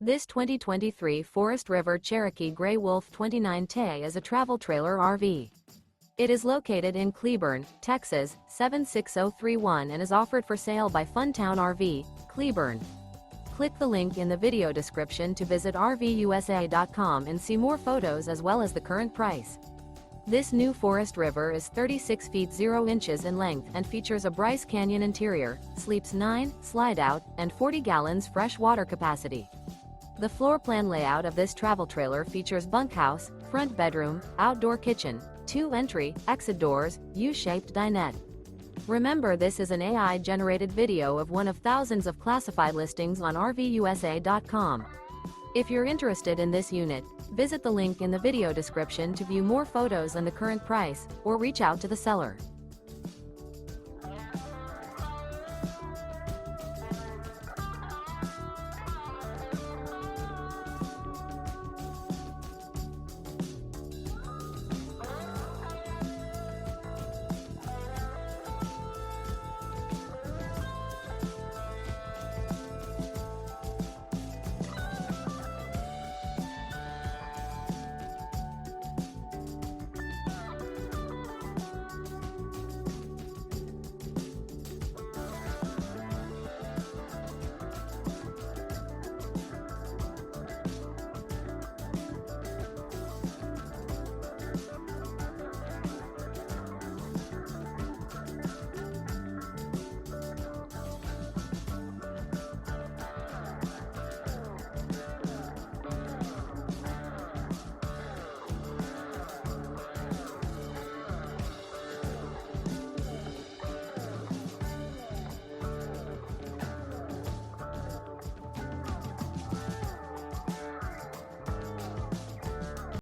This 2023 Forest River Cherokee Grey Wolf 29T is a travel trailer RV. It is located in Cleburne, Texas, 76031 and is offered for sale by Funtown RV, Cleburne. Click the link in the video description to visit RVUSA.com and see more photos as well as the current price. This new Forest River is 36 feet 0 inches in length and features a BRYCE Canyon interior, sleeps 9, Slideout, and 40 gallons fresh water capacity. The floor plan layout of this travel trailer features bunkhouse, front bedroom, outdoor kitchen, 2 entry, exit doors, U-shaped dinette. Remember, this is an AI-generated video of one of thousands of classified listings on RVUSA.com. If you're interested in this unit, visit the link in the video description to view more photos and the current price, or reach out to the seller.